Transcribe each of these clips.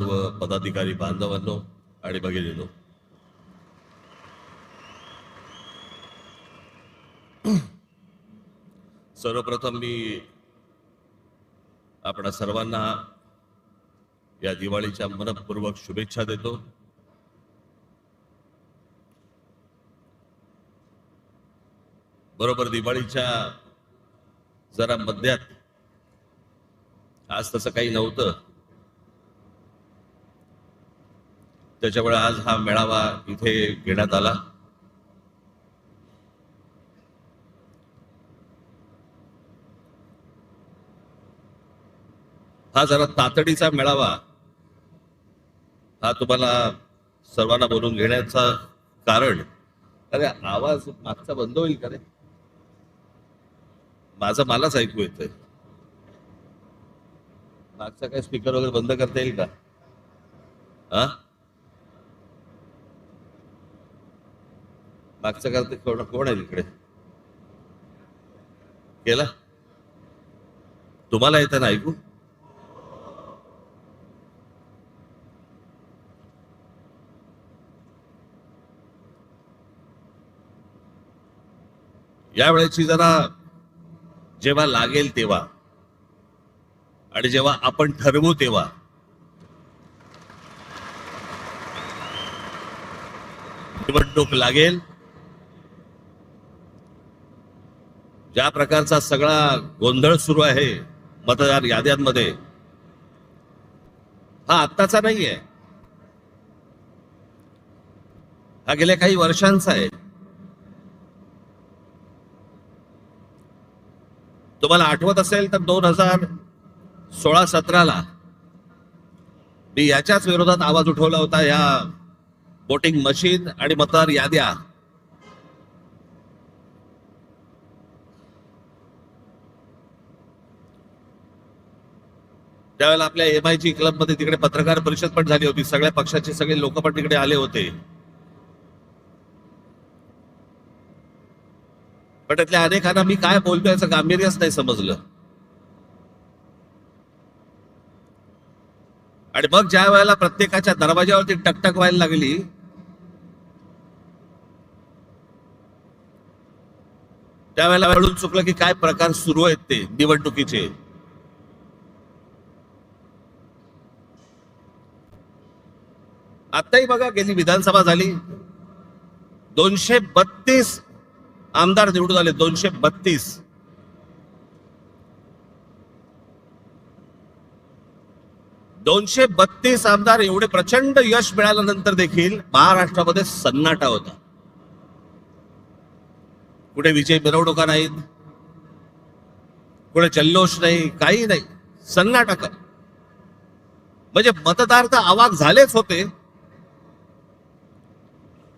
सर्व पदाधिकारी बांधवांनो आणि भगिनींनो, सर्वप्रथम मी आपणा सर्वांना या दिवाळीच्या मनपूर्वक शुभेच्छा देतो. बरोबर दिवाळीच्या जरा मध्यात, आज तसं काही नव्हतं, त्याच्यामुळे आज हा मेळावा इथे घेण्यात आला. हा जरा तातडीचा मेळावा, हा तुम्हाला सर्वांना बोलून घेण्याचा कारण, अरे आवाज मागचा बंद होईल का रे? माझं मलाच ऐकू येतंय. मागचा काय स्पीकर वगैरे बंद करता येईल का? हा, मागचं करते कोण आहे इकडे? केला? तुम्हाला येतं ना ऐकू? यावेळेची जरा जेव्हा लागेल तेव्हा आणि जेव्हा आपण ठरवू तेव्हा निवडणूक लागेल. ज्या प्रकारचा सगळा गोंधळ सुरू आहे मतदार याद्यांमध्ये, हा आत्ताचा नाहीये, हा गेल्या काही वर्षांचा आहे. तुम्हाला आठवत असेल तर 2016-17ला मी याच्याच विरोधात आवाज उठवला होता. या वोटिंग मशीन आणि मतदार याद्या त्यावेळेला आपल्या MIG क्लबमध्ये तिकडे पत्रकार परिषद पण झाली होती. सगळ्या पक्षाचे सगळे लोक पण तिकडे आले होते. पण त्यातल्या अनेकांना मी काय बोलतोय याचं गांभीर्यच नाही समजलं. आणि मग ज्या वेळेला प्रत्येकाच्या दरवाजावरती टकटक व्हायला लागली, त्यावेळेला कळून चुकलं की काय प्रकार सुरू आहेत ते निवडणुकीचे. आताही बघा, गेली विधानसभा झाली, 232 आमदार निवडून आले. 232. 232 आमदार. एवढे प्रचंड यश मिळाल्यानंतर देखील महाराष्ट्रामध्ये सन्नाटा होता. कुठे विजय मिरवणुका नाहीत, कुठे जल्लोष नाही, काही नाही, सन्नाटा. म्हणजे मतदार तर अवाक झालेच होते,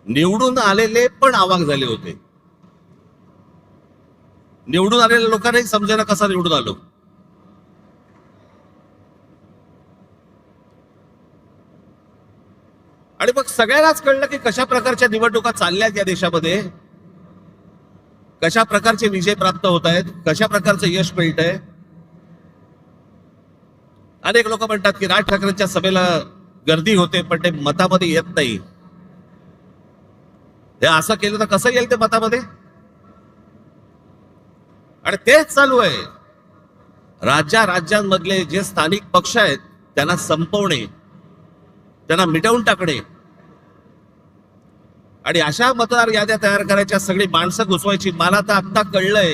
निवडून आलेले पण अवाक झाले होते. निवडून आलेल्या लोकांनाही समजायला कसा निवडून आलो. आणि मग सगळ्यांनाच कळलं की कशा प्रकारच्या निवडणुका चालल्यात या देशामध्ये, कशा प्रकारचे विजय प्राप्त होत आहेत, कशा प्रकारचं यश मिळत आहे. अनेक लोक म्हणतात की राज ठाकरेंच्या सभेला गर्दी होते पण ते मतामध्ये येत नाही. हे असं केलं तर कसं येईल ते मतामध्ये? आणि तेच चालू आहे. राज्यांमधले जे स्थानिक पक्ष आहेत त्यांना संपवणे, त्यांना मिटवून टाकणे आणि अशा मतदार याद्या तयार करायच्या, सगळी माणसं घुसवायची. मला तर आता कळलंय,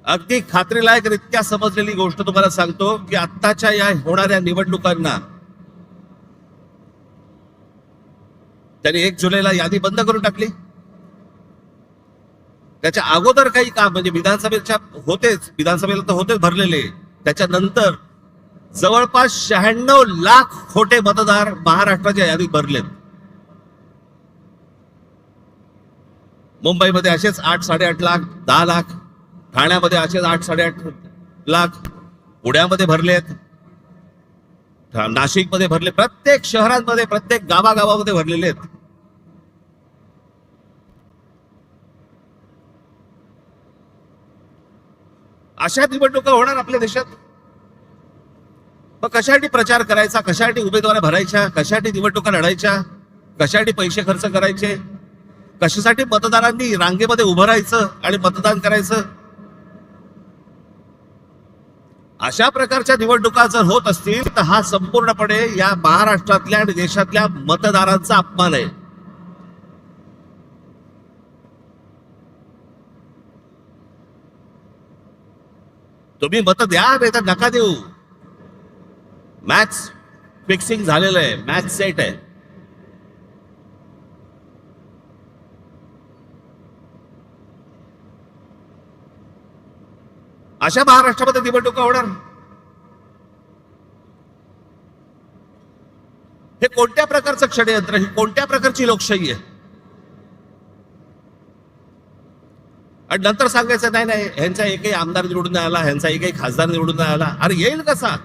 अगदी खात्रीलायकरित्या समजलेली गोष्ट तुम्हाला सांगतो की आत्ताच्या या होणाऱ्या निवडणुकांना त्यांनी 1 जुलैला यादी बंद करून टाकली. त्याच्या अगोदर काही काम, म्हणजे विधानसभेच्या विधानसभेला तर होतेच भरलेले, त्याच्यानंतर जवळपास 96 लाख खोटे मतदार महाराष्ट्राच्या यादीत भरलेत. मुंबईमध्ये असेच 8-8.5 लाख, 10 लाख. ठाण्यामध्ये असेच 8-8.5 लाख. पुण्यामध्ये भरलेत, नाशिकमध्ये भरले, प्रत्येक शहरांमध्ये, प्रत्येक गावागावामध्ये भरलेले आहेत. अशा निवडणुका होणार आपल्या देशात. मग कशासाठी प्रचार करायचा, कशासाठी उमेदवाऱ्या भरायच्या, कशासाठी निवडणुका लढायच्या, कशासाठी पैसे खर्च करायचे, कशासाठी मतदारांनी रांगेमध्ये उभं राहायचं आणि मतदान करायचं? अशा प्रकारच्या निवडणुका जर होत असतील तर हा संपूर्णपणे या महाराष्ट्रातल्या आणि देशातल्या मतदारांचा अपमान आहे. तुम्ही मत द्या नाही तर नका देऊ. मॅच फिक्सिंग झालेलं आहे, मॅच सेट आहे. अशा महाराष्ट्रामध्ये निवडणुका होणार. हे कोणत्या प्रकारचं षडयंत्र, ही कोणत्या प्रकारची लोकशाही आहे? आणि नंतर सांगायचं नाही नाही ह्यांचा एकही आमदार निवडून नाही आला, ह्यांचा एकही खासदार निवडून नाही आला. अरे येईल कसा?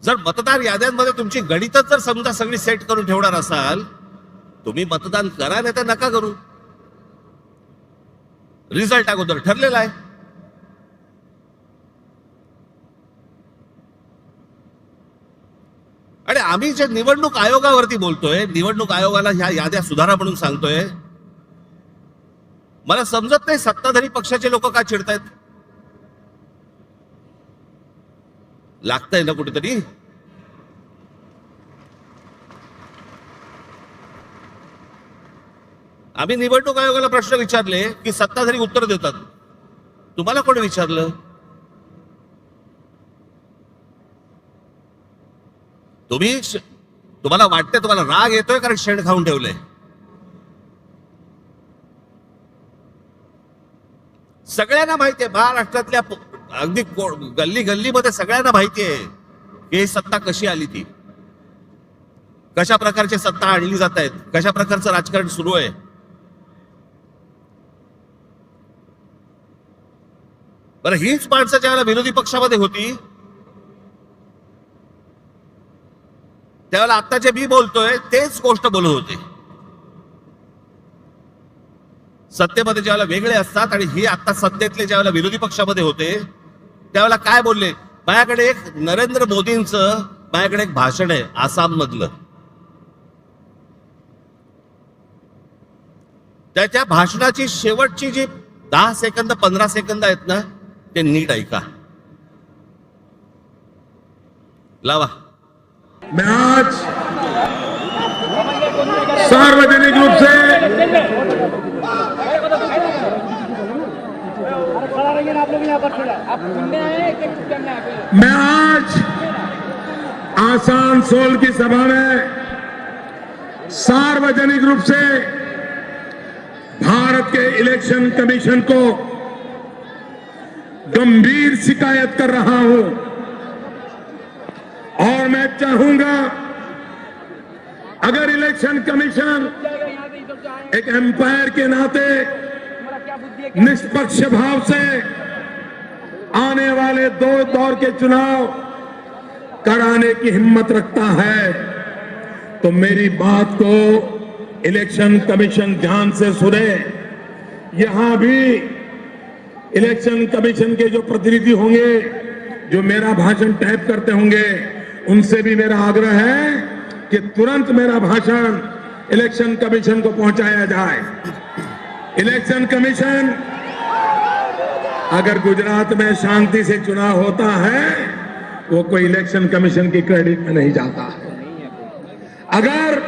जर मतदार याद्यांमध्ये तुमची गणितच जर समजा सगळी सेट करून ठेवणार असाल, तुम्ही मतदान करा नाही तर नका करू. रिझल्ट अगोदर ठरलेला आहे. आणि आम्ही जे निवडणूक आयोगावरती बोलतोय, निवडणूक आयोगाला ह्या याद्या सुधारा म्हणून सांगतोय, मला समजत नाही सत्ताधारी पक्षाचे लोक का चिडतायत. लागतंय ना कुठेतरी. आम्ही निवडणूक आयोगाला प्रश्न विचारले की सत्ताधारी उत्तर देतात. तुम्हाला कोणी विचारलं? तुम्हाला वाटतंय, तुम्हाला राग येतोय कारण शेण खाऊन ठेवलंय. सगळ्यांना माहितीये, महाराष्ट्रातल्या अगदी गल्ली गल्लीमध्ये सगळ्यांना माहितीये की ही सत्ता कशी आली, ती कशा प्रकारची सत्ता आणली जात आहेत, कशा प्रकारचं राजकारण सुरू आहे. बरं, हीच माणसं ज्यावेळेला विरोधी पक्षामध्ये होती त्यावेळेला आता जे मी बोलतोय तेच गोष्ट बोलत होते. सत्तेमध्ये ज्यावेळेला वेगळे असतात आणि ही आता सत्तेतले ज्यावेळेला विरोधी पक्षामध्ये होते त्यावेळेला काय बोलले? माझ्याकडे एक नरेंद्र मोदींचं माझ्याकडे एक भाषण आहे आसाम मधलं, त्याच्या भाषणाची शेवटची जी 10 सेकंद 15 सेकंद आहेत ना, ते नीट ऐका. लावा. मैं आज सार्वजनिक रूप से मैं आज आसनसोल की सभा में सार्वजनिक रूप से भारत के इलेक्शन कमीशन को गंभीर शिकायत कर रहा हूं और मैं चाहूंगा अगर इलेक्शन कमीशन एक एम्पायर के नाते निष्पक्ष भाव से आने वाले 2 दौर के चुनाव कराने की हिम्मत रखता है तो मेरी बात को इलेक्शन कमीशन ध्यान से सुने. यहां भी इलेक्शन कमीशन के जो प्रतिनिधि होंगे, जो मेरा भाषण टाइप करते होंगे, उनसे भी मेरा आग्रह है कि तुरंत मेरा भाषण इलेक्शन कमीशन को पहुंचाया जाए. इलेक्शन कमीशन, अगर गुजरात में शांति से चुनाव होता है वो कोई इलेक्शन कमीशन की क्रेडिट में नहीं जाता है. अगर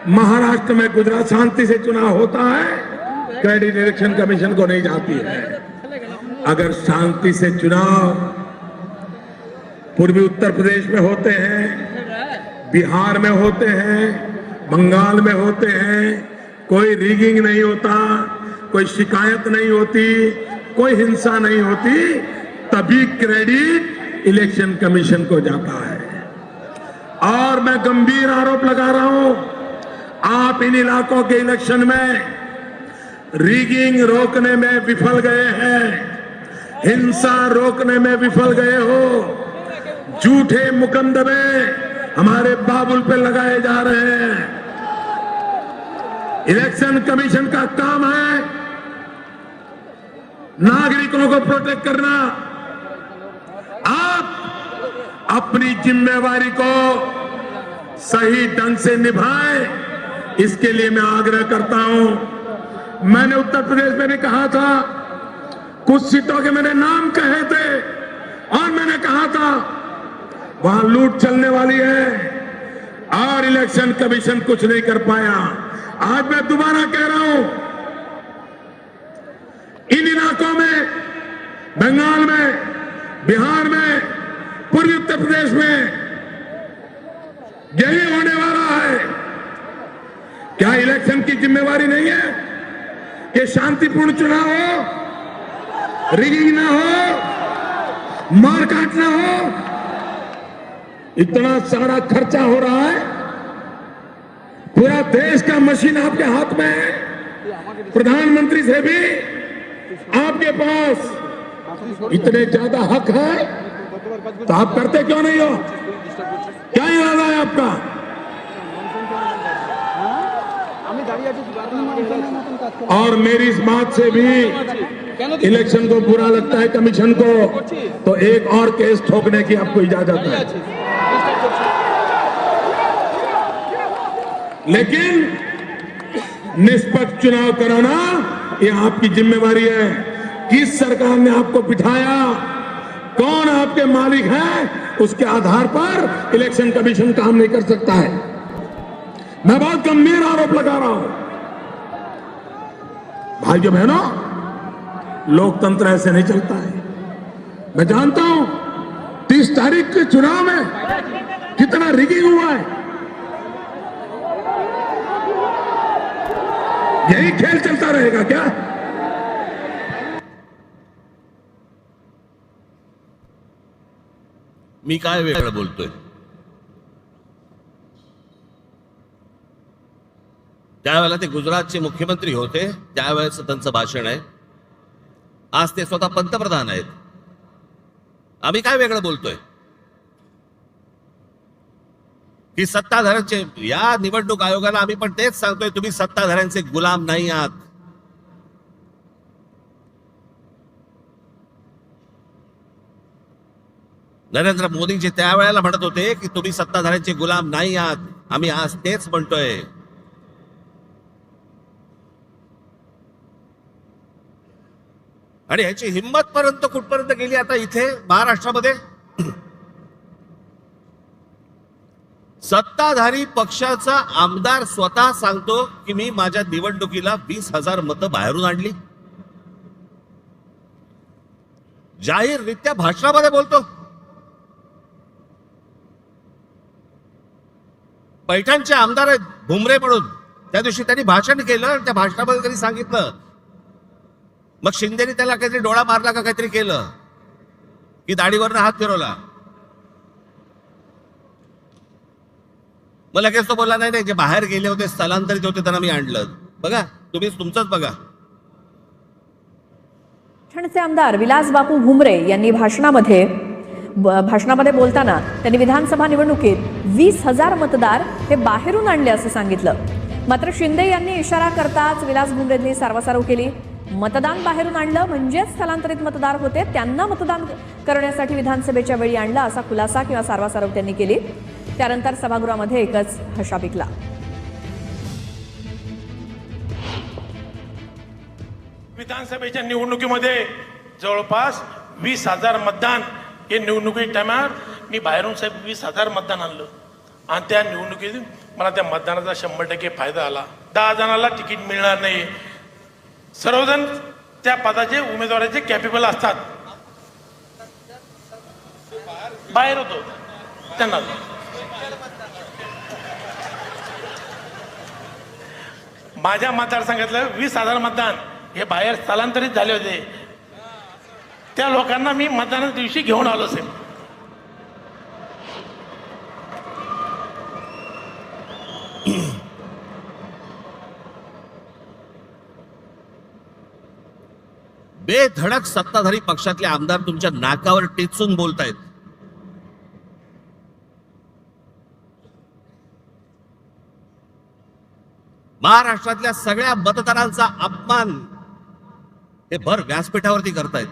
महाराष्ट्र में गुजरात शांति से चुनाव होता है क्रेडिट इलेक्शन कमीशन को नहीं जाती है. अगर शांति से चुनाव पूर्वी उत्तर प्रदेश में होते हैं, बिहार में होते हैं, बंगाल में होते हैं, कोई रिगिंग नहीं होता, कोई शिकायत नहीं होती, कोई हिंसा नहीं होती, तभी क्रेडिट इलेक्शन कमीशन को जाता है. और मैं गंभीर आरोप लगा रहा हूं, आप इन इलाकों के इलेक्शन में रिगिंग रोकने में विफल गए हैं, हिंसा रोकने में विफल गए हो, झूठे मुकदमे हमारे बाबुल पे लगाए जा रहे हैं. इलेक्शन कमीशन का काम है नागरिकों को प्रोटेक्ट करना। आप अपनी जिम्मेवारी को सही ढंग से निभाएं, इसके लिए मैं आग्रह करता हूं। मैंने उत्तर प्रदेश में भी कहा था, कुछ सीटों के मैंने नाम कहे थे और मैंने कहा था वहां लूट चलने वाली है और इलेक्शन कमीशन कुछ नहीं कर पाया। आज मैं दोबारा कह रहा हूं, इन इलाकों में, बंगाल में, बिहार में, पूर्वी उत्तर प्रदेश में यही होने वाला है। क्या इलेक्शन की जिम्मेवारी नहीं है कि शांतिपूर्ण चुनाव हो, रिगिंग ना हो, मारकाट ना हो? इतना सारा खर्चा हो रहा है, पूरा देश का मशीन आपके हाथ में है। प्रधानमंत्री से भी आपके पास इतने ज्यादा हक है, तो आप करते क्यों नहीं हो? क्या इरादा है आपका? और मेरी इस बात से भी इलेक्शन को बुरा लगता है कमीशन को, तो एक और केस ठोकने की आपको इजाजत है। लेकिन निष्पक्ष चुनाव कराना ये आपकी जिम्मेवारी है। किस सरकार ने आपको बिठाया, कौन आपके मालिक हैं, उसके आधार पर इलेक्शन कमीशन काम नहीं कर सकता है। मैं बहुत गंभीर आरोप लगा रहा हूं। भाइयों बहनों, लोकतंत्र ऐसे नहीं चलता है। मैं जानता हूं 30 तारीख के चुनाव में कितना रिगिंग हुआ है। यही खेल चलता रहेगा क्या? मी काय वेगळं बोलतोय? त्यावेळेला ते गुजरातचे मुख्यमंत्री होते, त्यावेळेस त्यांचं भाषण आहे. आज ते स्वतः पंतप्रधान आहेत. आम्ही काय वेगळं बोलतोय? की सत्ताधाऱ्यांचे, या निवडणूक आयोगाला आम्ही पण तेच सांगतोय, तुम्ही सत्ताधाऱ्यांचे गुलाम नाही आहात. नरेंद्र मोदीजी त्यावेळेला म्हणत होते की तुम्ही सत्ताधाऱ्यांचे गुलाम नाही आहात. आम्ही आज तेच म्हणतोय. आणि ह्याची हिंमत पर्यंत कुठपर्यंत गेली आता इथे महाराष्ट्रामध्ये? सत्ताधारी पक्षाचा आमदार स्वतः सांगतो की मी माझ्या निवडणुकीला 20,000 मतं बाहेरून आणली. जाहीररित्या भाषणामध्ये बोलतो. पैठणचे आमदार आहेत भुमरे म्हणून, त्या दिवशी त्यांनी भाषण केलं आणि त्या भाषणामध्ये त्यांनी सांगितलं, मग शिंदेनी त्याला काहीतरी डोळा मारला का काहीतरी केलं की दाढीवरनं हात फिरवला. मग लगेच तो बोलला नाही नाही, जे बाहेर गेले होते, स्थलांतरित होते, त्यांना मी आणलं. बघा तुम्ही तुमचंच बघा. पैठणचे आमदार विलास बापू भुमरे यांनी भाषणामध्ये बोलताना त्यांनी विधानसभा निवडणुकीत 20,000 मतदार हे बाहेरून आणले असं सांगितलं. मात्र शिंदे यांनी इशारा करताच विलास भुमरेंनी सारवासारव केली. मतदान बाहेरून आणलं म्हणजेच स्थलांतरित मतदार होते, त्यांना मतदान करण्यासाठी विधानसभेच्या वेळी आणलं असा खुलासा किंवा सारवासारव त्यांनी केली. त्यानंतर सभागृहामध्ये एकच हशा पिकला. विधानसभेच्या निवडणुकीमध्ये जवळपास 20,000 मतदान हे निवडणुकी टायमावर मी बाहेरून साहेब 20,000 मतदान आणलं आणि त्या निवडणुकीत मला त्या मतदानाचा 100% फायदा आला. 10 जणांना तिकीट मिळणार नाही. सर्वजण त्या पदाचे उमेदवाराचे कॅपेबल असतात. बाहेर होतो त्यांना. माझ्या मतदारसंघातलं 20,000 मतदान हे बाहेर स्थलांतरित झाले होते. त्या लोकांना मी मतदानाच्या दिवशी घेऊन आलो असेल. बेधडक सत्ताधारी पक्षातले आमदार तुमच्या नाकावर टेचून बोलतायत. महाराष्ट्रातल्या सगळ्या मतदारांचा अपमान हे भर व्यासपीठावरती करतायत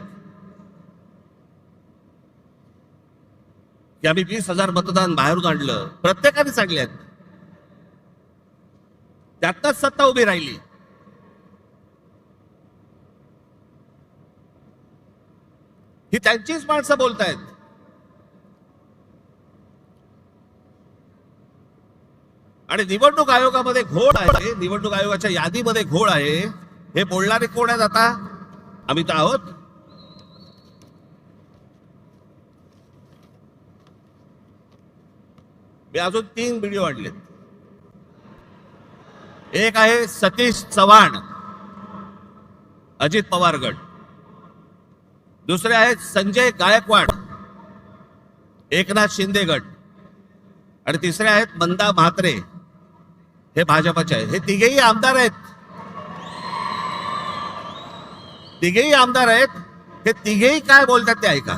की आम्ही 20,000 मतदान बाहेरून आणलं. प्रत्येकाने सांगले आहेत, त्यातच सत्ता उभी राहिली. ही त्यांचीच माणसं बोलतायत. आणि निवडणूक आयोगामध्ये घोळ आहे, निवडणूक आयोगाच्या यादीमध्ये घोळ आहे. हे बोलणारे कोण आहेत आता? आम्ही तर आहोत. मी अजून 3 व्हिडिओ आणलेत. एक आहे सतीश चव्हाण, अजित पवार गट. दुसरे आहेत संजय गायकवाड, एकनाथ शिंदे गट. आणि तिसरे आहेत मंदा म्हात्रे, हे भाजपचे आहेत. हे तिघेही आमदार आहेत. तिघेही आमदार आहेत. हे तिघेही काय बोलतात ते ऐका.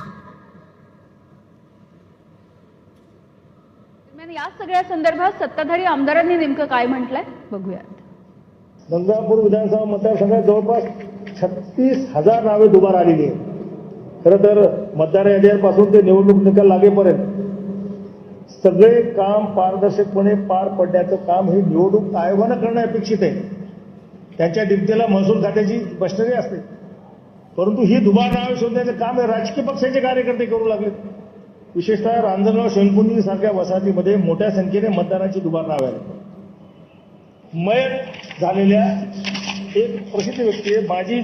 या सगळ्या संदर्भात सत्ताधारी आमदारांनी नेमकं काय म्हटलंय बघूयात. गंगापूर विधानसभा मतदारसंघात जवळपास 36,000 नावे दुबार आलेली आहेत. खरं तर मतदार याद्यांपासून ते निवडणूक निकाल लागेपर्यंत सगळे काम पारदर्शकपणे पार पडण्याचं काम हे निवडणूक आयोगानं करणं अपेक्षित आहे. त्यांच्या डिप्टीला महसूल खात्याची मशिनरी असते, परंतु ही दुबार नावे शोधण्याचं काम हे राजकीय पक्षाचे कार्यकर्ते करू लागले. विशेषतः रांजणगाव शेणकुंडी सारख्या वसाहतीमध्ये मोठ्या संख्येने मतदारांची दुबार नावे आली. मयत झालेल्या एक प्रसिद्ध व्यक्ती आहे, माजी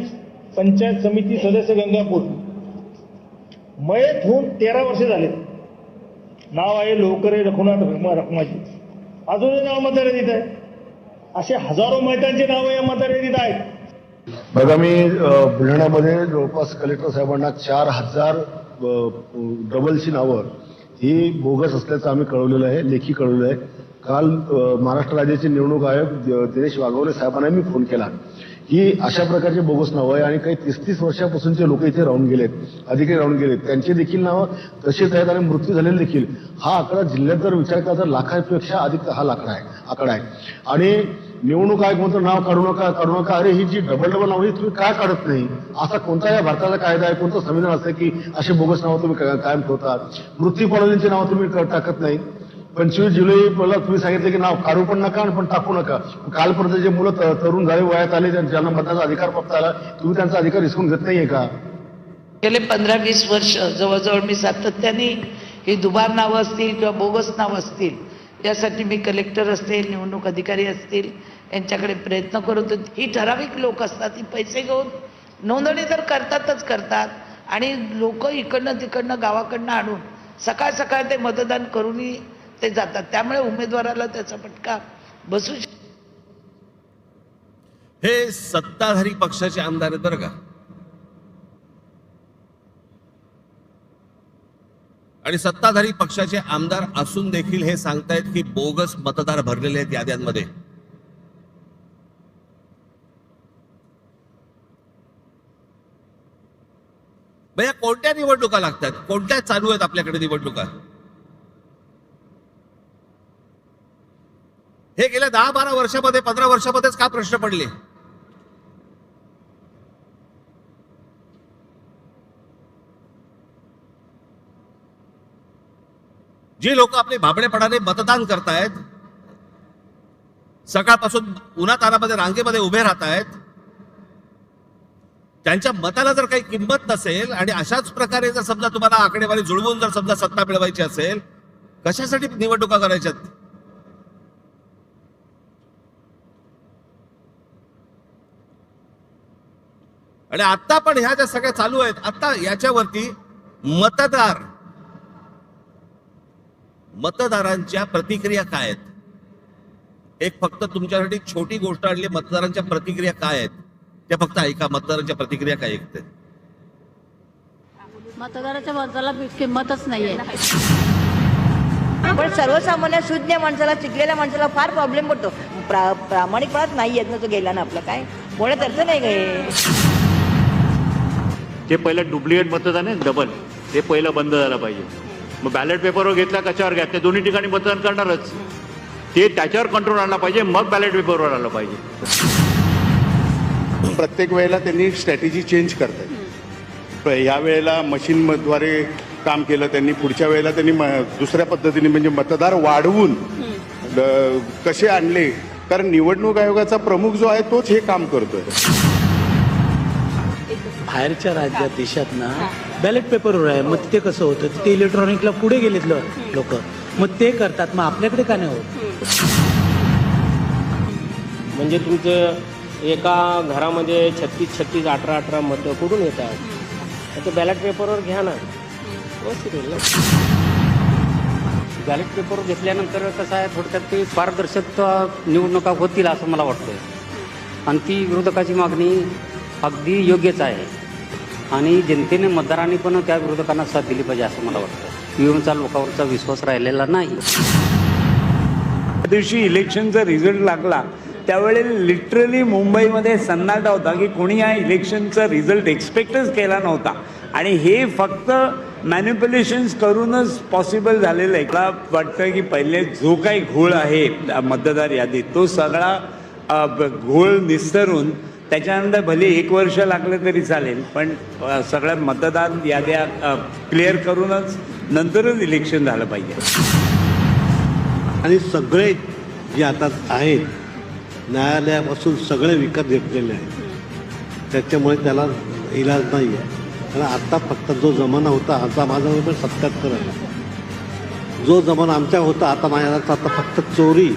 पंचायत समिती सदस्य गंगापूर. मयत होऊन 13 वर्षे झाले. नाव आहे लोकरे रघुनाथ रखमाजी. अजूनही नाव मतदार यादीत आहे. असे हजारो मयतांचे नाव या मतदार यादीत आहेत. आगामी बुलढाण्यामध्ये जवळपास कलेक्टर साहेबांना 4,000 डबलची नावं ही बोगस असल्याचं आम्ही कळवलेलं आहे, लेखी कळवलं आहे. काल महाराष्ट्र राज्याचे निवडणूक आयोग दिनेश वाघवले साहेबांना मी फोन केला की अशा प्रकारचे बोगस नावं आहे आणि काही 30-30 वर्षापासूनचे लोक इथे राहून गेलेत, अधिकारी राहून गेलेत, त्यांचे देखील नावं तसेच आहेत आणि मृत्यू झालेले देखील. हा आकडा जिल्ह्यात जर विचार केला तर लाखापेक्षा अधिक हा आकडा आहे. आणि निवडणूक आयोग म्हणतो नाव काढू नका. अरे ही जी डबल नावं ही तुम्ही काय काढत नाही? असा कोणता या भारताचा कायदा आहे, कोणतं संविधान असतं की असे बोगस नावं तुम्ही कायम ठेवतात? मृत्यू पावलेल्यांची नावं तुम्ही टाकत नाही. 25 जुलैला तुम्ही सांगितलं की नाव काढू पण नका आणि पण टाकू नका. कालपर्यंत जे मुलं तरुण झाले, वयात आले, ज्यांना मतदानाचा अधिकार प्राप्त झाला, तुम्ही त्यांचा अधिकार हिसकून घेत नाहीये का? गेले 15-20 वर्ष जवळजवळ मी सातत्याने ही दुबार नावं असतील किंवा बोगस नावं असतील यासाठी मी कलेक्टर असतील, निवडणूक अधिकारी असतील यांच्याकडे प्रयत्न करत होते. ही ठराविक लोक असतात, ही पैसे घेऊन नोंदणी तर करतात आणि लोक इकडनं तिकडनं गावाकडनं आणून सकाळ सकाळ ते मतदान करूनही ते जातात. त्यामुळे उमेदवाराला त्याचा फटका बसू शकतो. हे सत्ताधारी पक्षाचे आमदार आहेत बरं का. आणि सत्ताधारी पक्षाचे आमदार असून देखील हे सांगतायत की बोगस मतदार भरलेले आहेत याद्यांमध्ये. भैया कोणत्या निवडणुका लागतात? कोणत्या चालू आहेत आपल्याकडे निवडणुका? हे गेल्या 10-12 वर्षामध्ये 15 वर्षामध्येच का प्रश्न पडले? जी लोक आपले भाबडेपणाने मतदान करतायत, सकाळपासून उन्हातानामध्ये रांगेमध्ये उभे राहतायत, त्यांच्या मताला जर काही किंमत नसेल आणि अशाच प्रकारे जर समजा तुम्हाला आकडेवारी जुळवून जर समजा सत्ता मिळवायची असेल, कशासाठी निवडणुका करायच्यात? आणि आता पण ह्या ज्या सगळ्या चालू आहेत, आता याच्यावरती मतदारांच्या प्रतिक्रिया काय आहेत? एक फक्त तुमच्यासाठी छोटी गोष्ट आणली, मतदारांच्या प्रतिक्रिया काय आहेत त्या फक्त ऐका. मतदारांच्या प्रतिक्रिया काय ऐकते? मतदाराच्या मताला किंमतच नाहीये. पण सर्वसामान्य शून्य माणसाला, शिकलेल्या माणसाला फार प्रॉब्लेम पडतो. प्रामाणिकपणाच नाही येत ना, तो गेला ना आपलं काय बोलत अर्थ नाही गे. जे पहिलं डुप्लिकेट मतदान आहे डबल, ते पहिलं बंद झालं पाहिजे. मग बॅलेट पेपरवर घेतला कशावर घ्या, ते दोन्ही ठिकाणी मतदान करणारच, ते त्याच्यावर कंट्रोल आणला पाहिजे, मग बॅलेट पेपरवर आलं पाहिजे. प्रत्येक वेळेला त्यांनी स्ट्रॅटेजी चेंज करतात. ह्या वेळेला मशीनद्वारे काम केलं त्यांनी, पुढच्या वेळेला त्यांनी दुसऱ्या पद्धतीने म्हणजे मतदार वाढवून कसे आणले, कारण निवडणूक आयोगाचा प्रमुख जो आहे तोच हे काम करतोय. बाहेरच्या राज्यात देशात ना बॅलेट पेपरवर आहे, मग तिथे कसं होतं, तिथे इलेक्ट्रॉनिकला पुढे गेलेत लोक, मग ते करतात, मग आपल्याकडे का नाही होत? म्हणजे तुमचं एका घरामध्ये 36 18 मतं कुठून येतात? ते बॅलेट पेपरवर घ्या ना, व्यवस्थित होईल ना. बॅलेट पेपरवर घेतल्यानंतर कसं आहे, थोडक्यात ते पारदर्शक निवडणुका होतील असं मला वाटतं. आणि ती विरोधकाची मागणी अगदी योग्यच आहे आणि जनतेने मतदारांनी पण त्या विरोधकांना साथ दिली पाहिजे असं मला वाटतं. ईव्हीएमचा लोकांवरचा विश्वास राहिलेला नाही. त्या दिवशी इलेक्शनचा रिझल्ट लागला त्यावेळेला लिटरली मुंबईमध्ये सन्नाटा होता की कोणी या इलेक्शनचा रिझल्ट एक्सपेक्टच केला नव्हता आणि हे फक्त मॅनिप्युलेशन्स करूनच पॉसिबल झालेलं आहे. मला वाटतं की पहिले जो काही घोळ आहे मतदार यादीत तो सगळा घोळ निस्तरून त्याच्यानंतर भले 1 वर्ष लागलं तरी चालेल, पण सगळ्या मतदार याद्या क्लिअर करूनच नंतरच इलेक्शन झालं पाहिजे. आणि सगळे जे आता आहेत न्यायालयापासून सगळे विकत घेतलेले आहेत, त्याच्यामुळे त्याला इलाज नाही आहे. कारण आत्ता फक्त जो जमाना होता, आता माझा पण 77 आहे, जो जमाना आमच्या होता आता माझ्या आता फक्त चोरी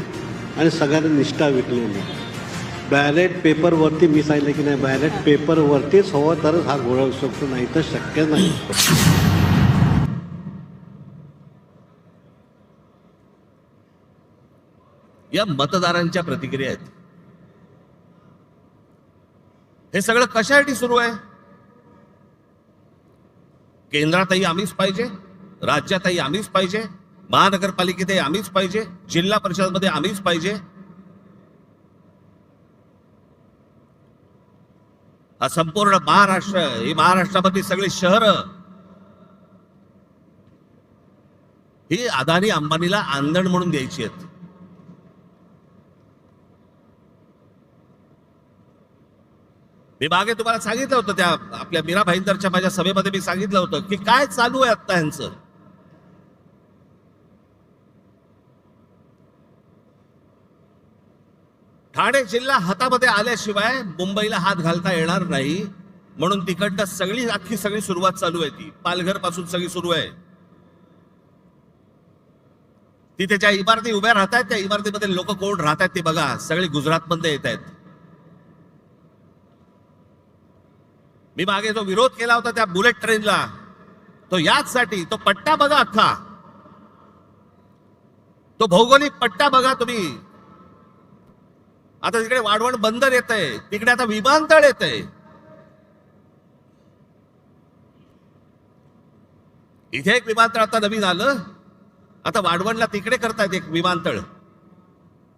आणि सगळ्यांनी निष्ठा विकलेली. बॅलेट पेपरवरती मी सांगितलं की नाही, बॅलेट पेपरवरतीच हवं तरच हा घोळा होऊ शकतो, नाही तर शक्य नाही. या मतदारांच्या प्रतिक्रिया आहेत. हे सगळं कशासाठी सुरू आहे? केंद्रातही आम्हीच पाहिजे, राज्यातही आम्हीच पाहिजे, महानगरपालिकेतही आम्हीच पाहिजे, जिल्हा परिषदमध्ये आम्हीच पाहिजे. हा संपूर्ण महाराष्ट्र, ही महाराष्ट्रामधली सगळी शहरं ही अदानी अंबानीला आंदण म्हणून द्यायची आहेत. मी मागे तुम्हाला सांगितलं होतं, त्या आपल्या मीरा भाईंदरच्या माझ्या सभेमध्ये मी सांगितलं होतं की काय चालू आहे आता यांचं. ठाणे जिल्हा हातामध्ये आल्याशिवाय मुंबईला हात घालता येणार नाही, म्हणून तिकडनं सगळी सुरुवात चालू आहे. ती पालघर पासून सगळी सुरू आहे. तिथे ज्या इमारती उभ्या राहत आहेत त्या इमारतीमध्ये लोक कोण राहत आहेत ते बघा, सगळे गुजरातमध्ये येत आहेत. मी मागे जो विरोध केला होता त्या बुलेट ट्रेनला, तो याचसाठी, तो पट्टा बघा अख्खा, तो भौगोलिक पट्टा बघा तुम्ही. आता तिकडे वाढवण बंदर येत आहे, तिकडे आता विमानतळ येत आहे. इथे एक विमानतळ आता नवीन आलं, आता वाढवणला तिकडे करतायत एक विमानतळ.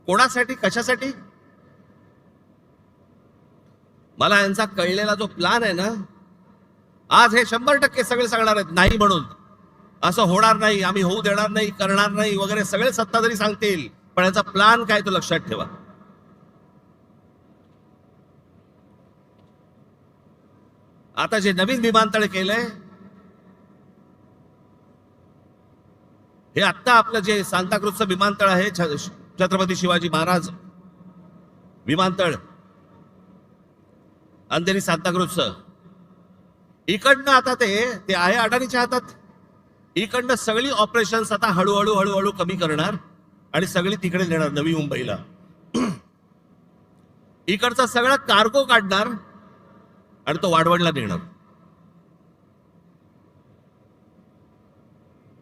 कोणासाठी, कशासाठी? मला यांचा कळलेला जो प्लान आहे ना, आज हे 100% सगळे सांगणार आहेत नाही म्हणून, असं होणार नाही, आम्ही होऊ देणार नाही, करणार नाही वगैरे सगळे सत्ताधारी सांगतील, पण याचा प्लान काय तो लक्षात ठेवा. आता जे नवीन विमानतळ केलंय, हे आत्ता आपलं जे सांताक्रूजचं विमानतळ आहे, छत्रपती शिवाजी महाराज विमानतळ, अंधेरी सांताक्रूजचं, इकडनं आता ते आहे अडाणीच्या हातात. इकडनं सगळी ऑपरेशन्स आता हळूहळू कमी करणार आणि सगळी तिकडे नेणार नवी मुंबईला. इकडचा सगळा कार्गो काढणार आणि तो वाढवणला नेणार.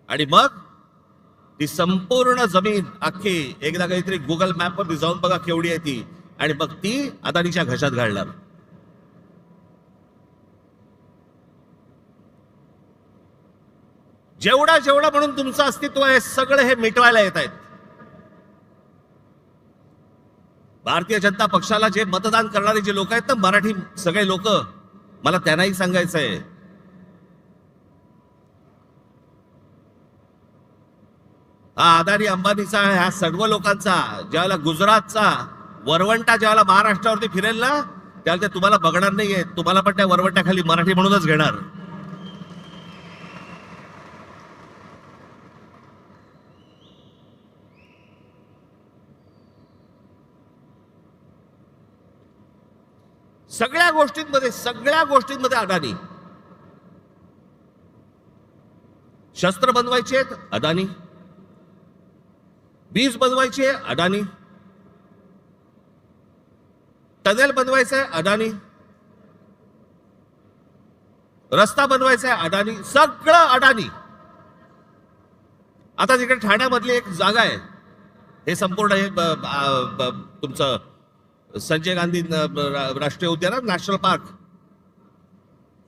आणि मग ती संपूर्ण जमीन अख्खी एकदा काहीतरी गुगल मॅपवर जाऊन बघा केवढी आहे ती, आणि मग ती अदानीच्या घशात घालणार. जेवढा म्हणून तुमचं अस्तित्व आहे सगळं हे मिटवायला येत आहेत. भारतीय जनता पक्षाला जे मतदान करणारे जे लोक आहेत ना, मराठी सगळे लोक, मला त्यांनाही सांगायचं आहे, हा अदानी अंबानीचा, ह्या सर्व लोकांचा ज्यावेळेला गुजरातचा वरवंटा ज्यावेळेला महाराष्ट्रावरती फिरेल ना, त्याला ते तुम्हाला बघणार नाहीये, तुम्हाला पण त्या वरवट्याखाली मराठी म्हणूनच घेणार. सगळ्या गोष्टींमध्ये अदानी. शस्त्र बनवायचे आहेत अदानी, वीज बनवायची आहे अदानी, टनेल बनवायचं आहे अदानी, रस्ता बनवायचा आहे अदानी, सगळं अदानी. आता तिकडे ठाण्यामधली एक जागा आहे, हे संपूर्ण हे तुमचं संजय गांधी राष्ट्रीय उद्यान, नॅशनल पार्क.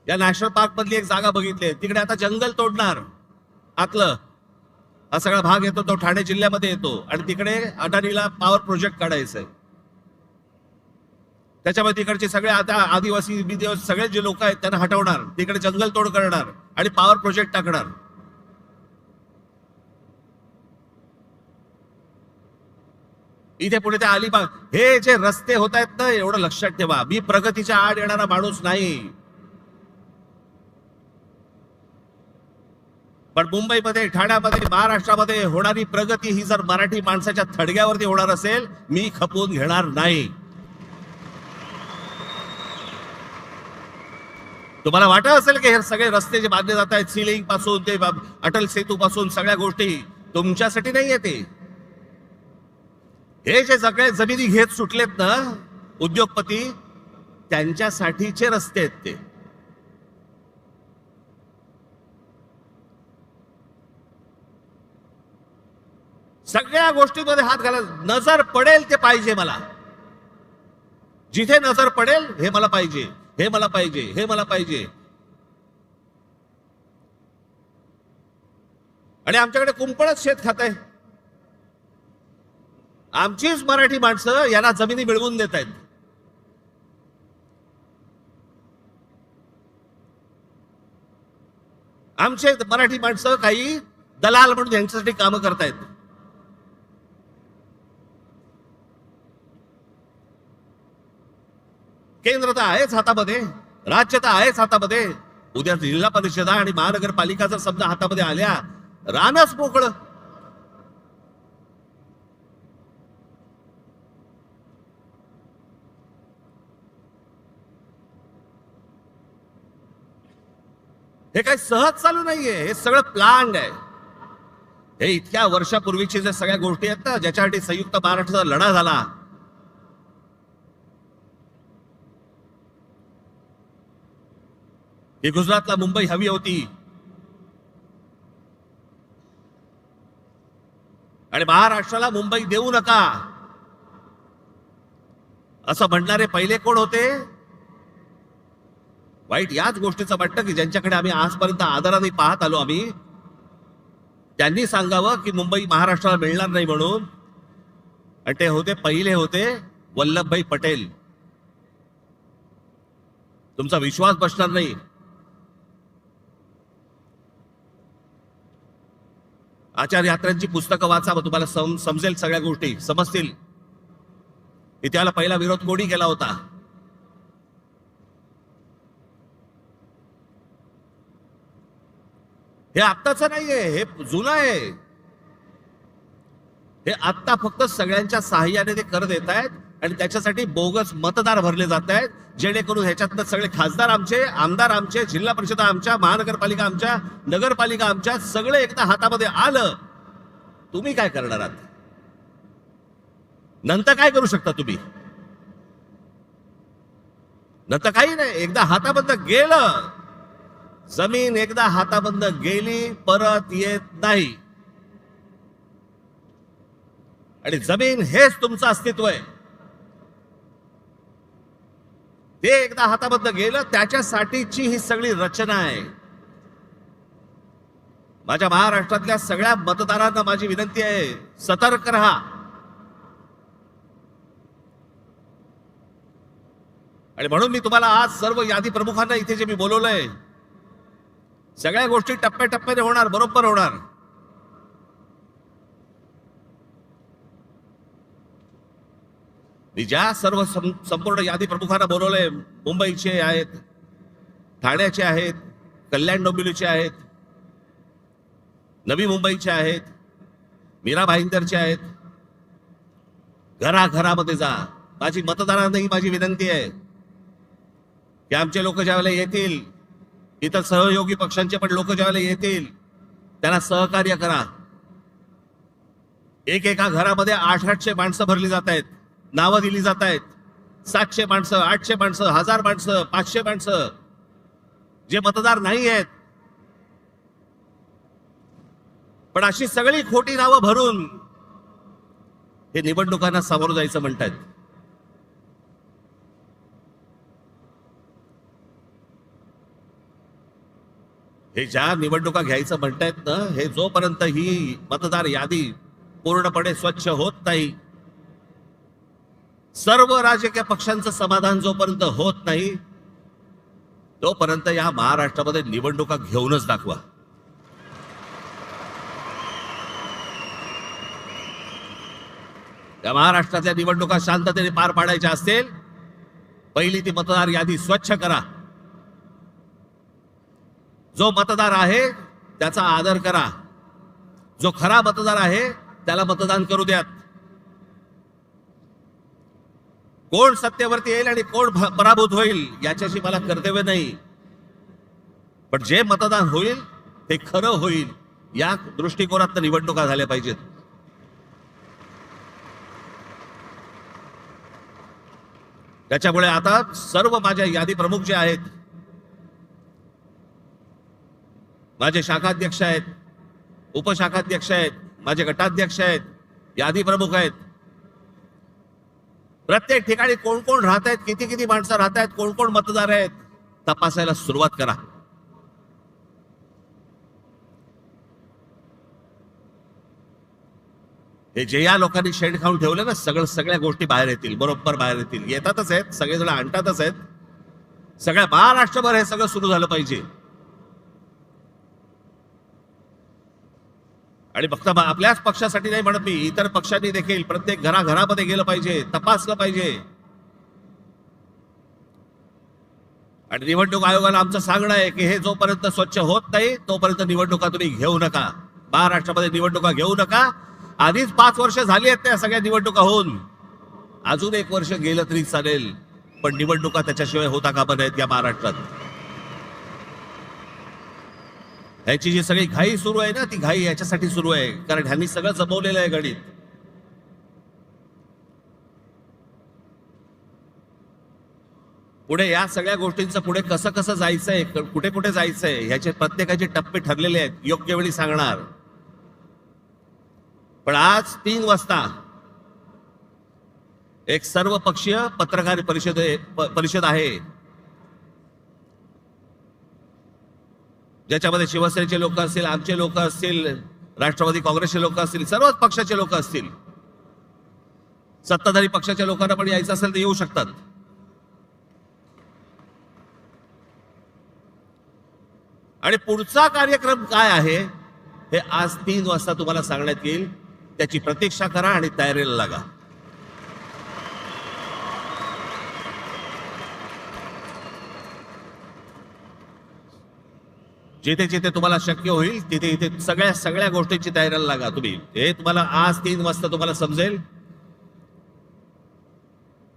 या नॅशनल पार्क मधली एक जागा बघितली, तिकडे आता जंगल तोडणार. आतलं हा सगळा भाग येतो तो ठाणे जिल्ह्यामध्ये येतो आणि तिकडे अदानीला पॉवर प्रोजेक्ट काढायचं आहे. त्याच्यामध्ये तिकडचे सगळे आता आदिवासी सगळे जे लोक आहेत त्यांना हटवणार, तिकडे जंगल तोड करणार आणि पॉवर प्रोजेक्ट टाकणार. इथे पुढे ते अलिबाग, हे जे रस्ते होत आहेत ना, एवढं लक्षात ठेवा, मी प्रगतीच्या आड येणारा माणूस नाही. पण मुंबईमध्ये, ठाण्यामध्ये, महाराष्ट्रामध्ये होणारी प्रगती ही जर मराठी माणसाच्या थडग्यावरती होणार असेल, मी खपवून घेणार नाही. तुम्हाला वाटत असेल की हे सगळे रस्ते जे बांधले जात आहेत, सी लिंक पासून ते अटल सेतू पासून सगळ्या गोष्टी तुमच्यासाठी नाही येते. हे जे सगळे जमिनी घेत सुटलेत ना उद्योगपती, त्यांच्यासाठीचे रस्ते आहेत ते. सगळ्या गोष्टींमध्ये हात घाला. नजर पडेल ते पाहिजे मला. जिथे नजर पडेल हे मला पाहिजे, हे मला पाहिजे, हे मला पाहिजे. आणि आमच्याकडे कुंपणच शेत खात आहे. आमचीच मराठी माणसं यांना जमिनी मिळवून देत आहेत. आमचे मराठी माणसं काही दलाल म्हणून यांच्यासाठी कामं करतायत. केंद्र तर आहेच हातामध्ये, राज्य तर आहेच हातामध्ये. उद्या जिल्हा परिषदा आणि महानगरपालिका जर समजा हातामध्ये आल्या, रानच मोकळं. हे काही सहज चालू नाहीये, हे सगळं प्लॅन्ड आहे. हे इतक्या वर्षापूर्वीची जे सगळ्या गोष्टी आहेत ना, ज्याच्यासाठी संयुक्त महाराष्ट्राचा लढा झाला, ही गुजरातला मुंबई हवी होती आणि महाराष्ट्राला मुंबई देऊ नका असं म्हणणारे पहिले कोण होते? वाईट याच गोष्टीचं वाटतं की ज्यांच्याकडे आम्ही आजपर्यंत आदराने पाहत आलो आम्ही, त्यांनी सांगावं की मुंबई महाराष्ट्राला मिळणार नाही म्हणून. आणि ते होते, पहिले होते वल्लभभाई पटेल. तुमचा विश्वास बसणार नाही. आचार्य यात्रांची पुस्तकं वाचा, मग तुम्हाला समजेल, सगळ्या गोष्टी समजतील. त्याला पहिला विरोध कोणी केला होता? हे आत्ताच नाहीये, हे जुनं आहे. हे आत्ता फक्त सगळ्यांच्या साहाय्याने ते कर देत आहेत आणि त्याच्यासाठी बोगस मतदार भरले जात आहेत, जेणेकरून ह्याच्यातनं सगळे खासदार आमचे, आमदार आमचे, जिल्हा परिषदा आमच्या, महानगरपालिका आमच्या, नगरपालिका आमच्या, सगळे एकदा हातामध्ये आलं. तुम्ही काय करणार आहात? नंतर काय करू शकता तुम्ही? नंतर काही नाही. एकदा हाताबंद गेलं, जमीन एकदा हाताबंद गेली, परत येत नाही. आणि जमीन हेच तुमचं अस्तित्व आहे. ते एकदा हाताबद्द गेलं, त्याच्यासाठीची ही सगळी रचना आहे. माझ्या महाराष्ट्रातल्या सगळ्या मतदारांना माझी विनंती आहे, सतर्क रहा. आणि म्हणून मी तुम्हाला आज सर्व यादी प्रमुखांना इथे जे मी बोलवलंय, सगळ्या गोष्टी टप्प्याटप्प्याने होणार, बरोबर होणार. मी ज्या सर्व संपूर्ण यादी प्रमुखांना बोलवलंय, मुंबईचे आहेत, ठाण्याचे आहेत, कल्याण डोंबिवलीचे आहेत, नवी मुंबईचे आहेत, मीरा भाईंदरचे आहेत, घराघरामध्ये जा. माझी मतदारांनाही माझी विनंती आहे की आमचे लोक ज्यावेळेला येतील, इतर सहयोगी पक्षांचे पण लोक ज्यावेळेला येतील, त्यांना सहकार्य करा. एका घरामध्ये 800 माणसं भरली जात आहेत, नावं दिली जात आहेत. 700 माणसं, 800 माणसं, 1000 माणसं, 500 माणसं जे मतदार नाही आहेत, पण अशी सगळी खोटी नावं भरून हे निवडणुकांना सामोरं जायचं म्हणतायत. हे ज्या निवडणुका घ्यायचं म्हणतायत ना, हे जोपर्यंत ही मतदार यादी पूर्णपणे स्वच्छ होत नाही, सर्व राजकीय पक्षांचं समाधान जोपर्यंत होत नाही, तोपर्यंत या महाराष्ट्रामध्ये निवडणुका घेऊनच दाखवा. या महाराष्ट्रातल्या निवडणुका शांततेने पार पाडायच्या असतील, पहिली ती मतदार यादी स्वच्छ करा. जो मतदार आहे त्याचा आदर करा. जो खरा मतदार आहे त्याला मतदान करू द्यात. कोण सत्तेवरती येईल आणि कोण पराभूत होईल याच्याशी मला कर्तव्य नाही, पण जे मतदान होईल ते खरं होईल, या दृष्टिकोनात निवडणुका झाल्या पाहिजेत. त्याच्यामुळे आता सर्व माझ्या यादी प्रमुख जे आहेत, माझे शाखाध्यक्ष आहेत, उपशाखाध्यक्ष आहेत, माझे गटाध्यक्ष आहेत, यादी प्रमुख आहेत, प्रत्येक ठिकाणी कोण कोण राहत आहेत, किती किती माणसं राहत आहेत, कोण कोण मतदार आहेत, तपासायला सुरुवात करा. हे जे या लोकांनी शेड खाऊन ठेवलं ना, सगळ्या गोष्टी बाहेर येतील, बरोबर बाहेर येतील. येतातच आहेत, सगळेजण आणतातच आहेत. सगळ्या महाराष्ट्रभर हे सगळं सुरू झालं पाहिजे. आणि फक्त आपल्याच पक्षासाठी नाही म्हणत मी, इतर पक्षांनी देखील प्रत्येक घराघरामध्ये गेलं पाहिजे, तपासलं पाहिजे. आणि निवडणूक आयोगाला आमचं सांगणं आहे की हे जोपर्यंत स्वच्छ होत नाही तोपर्यंत निवडणुका तुम्ही घेऊ नका. महाराष्ट्रामध्ये निवडणुका घेऊ नका. आधीच 5 वर्ष झाली आहेत त्या सगळ्या निवडणुका होऊन, अजून 1 वर्ष गेलं तरी चालेल, पण निवडणुका त्याच्याशिवाय होता कामा नयेत या महाराष्ट्रात. ह्याची जी सगळी घाई सुरू आहे ना, ती घाई याच्यासाठी सुरू आहे कारण ह्यांनी सगळं जमवलेलं आहे गणित. पुढे या सगळ्या गोष्टींचं पुढे कसं कसं जायचंय, कुठे कुठे जायचंय, ह्याचे प्रत्येकाचे टप्पे ठरलेले आहेत, योग्य वेळी सांगणार. पण आज 3 वाजता एक सर्वपक्षीय पत्रकार परिषद आहे, ज्याच्यामध्ये शिवसेनेचे लोक असतील, आमचे लोक असतील, राष्ट्रवादी काँग्रेसचे लोक असतील, सर्वच पक्षाचे लोक असतील. सत्ताधारी पक्षाच्या लोकांना पण यायचं असेल तर येऊ शकतात. आणि पुढचा कार्यक्रम काय आहे हे आज 3 वाजता तुम्हाला सांगण्यात येईल. त्याची प्रतीक्षा करा आणि तयारीला लागा. जिथे जिथे तुम्हाला शक्य होईल तिथे इथे सगळ्या गोष्टींची तयारीला लागा तुम्ही. हे तुम्हाला आज 3 वाजता तुम्हाला समजेल.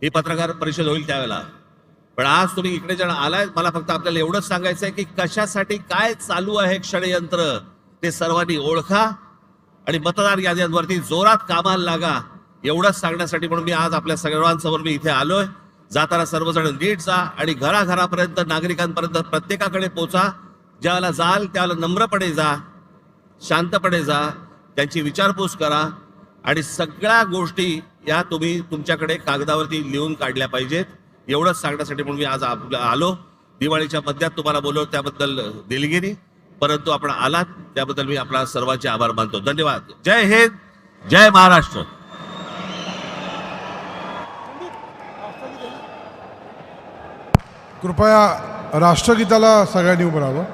ही पत्रकार परिषद होईल त्यावेळेला. पण आज तुम्ही इकडे जण आलाय, मला फक्त आपल्याला एवढंच सांगायचं आहे की कशासाठी काय चालू आहे षडयंत्र ते सर्वांनी ओळखा आणि मतदार याद्यांवरती जोरात कामाला लागा, एवढंच सांगण्यासाठी म्हणून मी आज आपल्या सर्वांसमोर मी इथे आलोय. जाताना सर्वजण नीट जा आणि घराघरापर्यंत, नागरिकांपर्यंत प्रत्येकाकडे पोचा. ज्याला जाल त्याला नम्रपणे जा, शांतपणे जा, त्यांची विचारपूस करा आणि सगळ्या गोष्टी या तुम्ही तुमच्याकडे कागदावरती लिहून काढल्या पाहिजेत. एवढंच सांगण्यासाठी म्हणून मी आज आलो. दिवाळीच्या मध्यात तुम्हाला बोलवलं त्याबद्दल दिलगिरी, परंतु आपण आलात त्याबद्दल मी आपला सर्वांचे आभार मानतो. धन्यवाद. जय हिंद, जय महाराष्ट्र. कृपया राष्ट्रगीताला सगळ्यांनी उभं राहावं.